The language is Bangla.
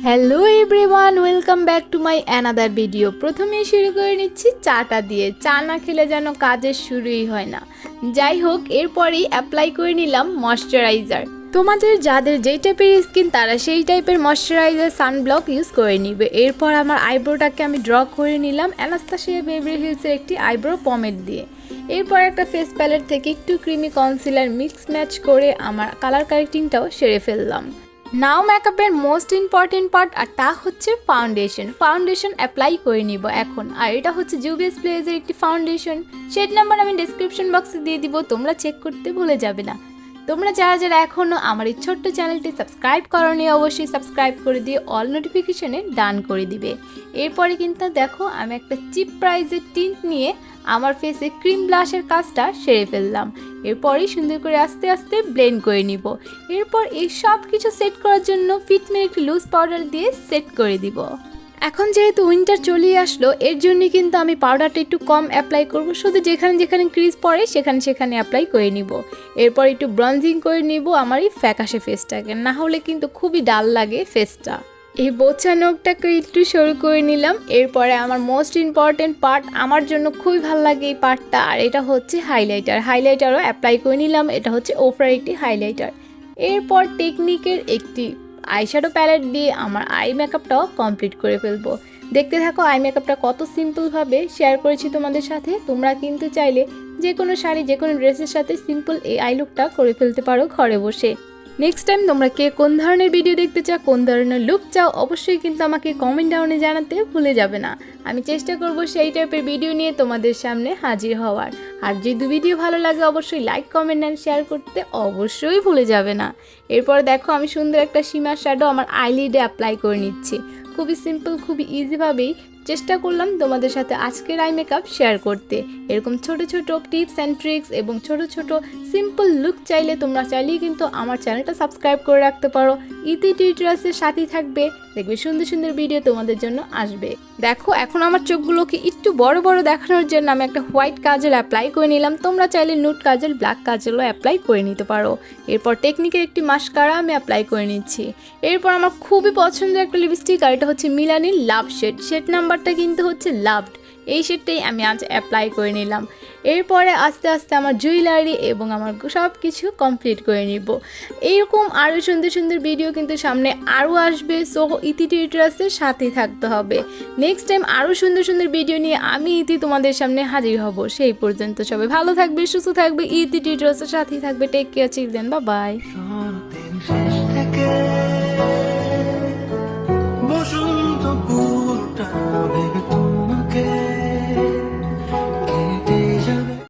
Hello everyone, welcome back to my another video. প্রথমেই শুরু করে নিচ্ছি চাটা দিয়ে। চা না খেলে যেন কাজের শুরুই হয় না। যাই হোক, এরপরেই অ্যাপ্লাই করে নিলাম ময়শ্চারাইজার। তোমাদের যাদের যেই টাইপের স্কিন তারা সেই টাইপের ময়শ্চারাইজার সানব্লক ইউজ করে নিবে। এরপর আমার আইব্রোটাকে আমি ড্র করে নিলাম অ্যানাস্তাসিয়া বেভারলি হিলসের একটি আইব্রো পমেড দিয়ে। এরপর একটা ফেস প্যালেট থেকে একটু ক্রিমি কনসিলার মিক্স ম্যাচ করে আমার কালার কারেক্টিংটাও সেরে ফেললাম। নাও মেকআপের মোস্ট ইম্পর্টেন্ট পার্ট, আর তা হচ্ছে ফাউন্ডেশন অ্যাপ্লাই করে নিব এখন। আর এটা হচ্ছে জুভিয়াস প্লেজের একটি ফাউন্ডেশন। শেড নাম্বার আমি ডেসক্রিপশন বক্সে দিয়ে দিব, তোমরা চেক করতে ভুলে যাবে না। তোমরা যারা এখনও আমার এই ছোট্ট চ্যানেলটি সাবস্ক্রাইব করোনি অবশ্যই সাবস্ক্রাইব করে দিয়ে অল নোটিফিকেশনে ডান করে দিবে। এরপরে কিন্তু দেখো আমি একটা চিপ প্রাইজের টিন্ট নিয়ে আমার ফেসে ক্রিম ব্লাশের কাজটা সেরে ফেললাম। এরপরই সুন্দর করে আস্তে আস্তে ব্লেন্ড করে নিব। এরপর এই সব কিছু সেট করার জন্য ফিটমির একটি লুজ পাউডার দিয়ে সেট করে দিব। এখন যেহেতু উইন্টার চলেই আসলো, এর জন্য কিন্তু আমি পাউডারটা একটু কম অ্যাপ্লাই করব, শুধু যেখানে যেখানে ক্রিজ পড়ে সেখানে অ্যাপ্লাই করে নিব। এরপর একটু ব্রঞ্জিং করে নিব আমার এই ফ্যাকাশে ফেসটাকে, না হলে কিন্তু খুবই ডাল লাগে ফেসটা। এই বোচা নোকটাকে একটু সরু করে নিলাম। এরপরে আমার মোস্ট ইম্পর্টেন্ট পার্ট, আমার জন্য খুবই ভালো লাগে এই পার্টটা, আর এটা হচ্ছে হাইলাইটারও অ্যাপ্লাই করে নিলাম। এটা হচ্ছে ওফরার একটি হাইলাইটার। এরপর টেকনিকের একটি আইশ্যাডো প্যালেট দিয়ে আমার আই মেকআপটাও কমপ্লিট করে ফেলবো। দেখতে থাকো আই মেকআপটা কত সিম্পলভাবে শেয়ার করেছি তোমাদের সাথে। তোমরা কিন্তু চাইলে যে কোনো শাড়ি যে কোনো ড্রেসের সাথে সিম্পল এই আই লুকটা করে ফেলতে পারো ঘরে বসে। নেক্সট টাইম তোমরা কে কোন ধরনের ভিডিও দেখতে চাও, কোন ধরনের লুক চাও, অবশ্যই কিন্তু আমাকে কমেন্ট ডাউনে জানাতে ভুলে যাবে না। আমি চেষ্টা করব সেই টাইপের ভিডিও নিয়ে তোমাদের সামনে হাজির হওয়ার। আর যদি ভিডিও ভালো লাগে অবশ্যই লাইক কমেন্ট অ্যান্ড শেয়ার করতে অবশ্যই ভুলে যাবে না। এরপর দেখো আমি সুন্দর একটা শিমার শ্যাডো আমার আইলিডে অ্যাপ্লাই করে নিচ্ছি। খুবই সিম্পল, খুবই ইজিভাবেই চেষ্টা করলাম তোমাদের সাথে আজকের আই মেকআপ শেয়ার করতে। এরকম ছোট ছোট টিপস অ্যান্ড ট্রিক্স এবং ছোট ছোট সিম্পল লুক তোমরা চাইলেই কিন্তু আমার চ্যানেলটা সাবস্ক্রাইব করে রাখতে পারো। ইতি টিউটোরিয়ালসের সাথেই থাকবে, দেখবে সুন্দর সুন্দর ভিডিও তোমাদের জন্য আসবে। দেখো এখন আমার চোখগুলোকে একটু বড় বড় দেখানোর জন্য আমি একটা হোয়াইট কাজল অ্যাপ্লাই করে নিলাম। তোমরা চাইলে নুড কাজল, ব্ল্যাক কাজলও অ্যাপ্লাই করে নিতে পারো। এরপর টেকনিকের একটি মাস্কারা আমি অ্যাপ্লাই করে নিচ্ছি। এরপর আমার খুবই পছন্দের একটা লিপস্টিক, আর এটা হচ্ছে মিলানির লাভ শেড নাম্বারটা কিন্তু হচ্ছে লাভড। এই শেডটাই আমি আজ অ্যাপ্লাই করে নিলাম। এরপরে আস্তে আস্তে আমার জুয়েলারি এবং আমার সব কিছু কমপ্লিট করে নিব। এইরকম আরও সুন্দর সুন্দর ভিডিও কিন্তু সামনে আরও আসবে। সো ইতি টিউটোরিয়ালসের সাথেই থাকতে হবে। নেক্সট টাইম আরও সুন্দর সুন্দর ভিডিও নিয়ে আমি ইতি তোমাদের সামনে হাজির হব। সেই পর্যন্ত সবাই ভালো থাকবে, সুস্থ থাকবে, ইতি টিউটোরিয়ালসের সাথেই থাকবে। Take care children, bye by.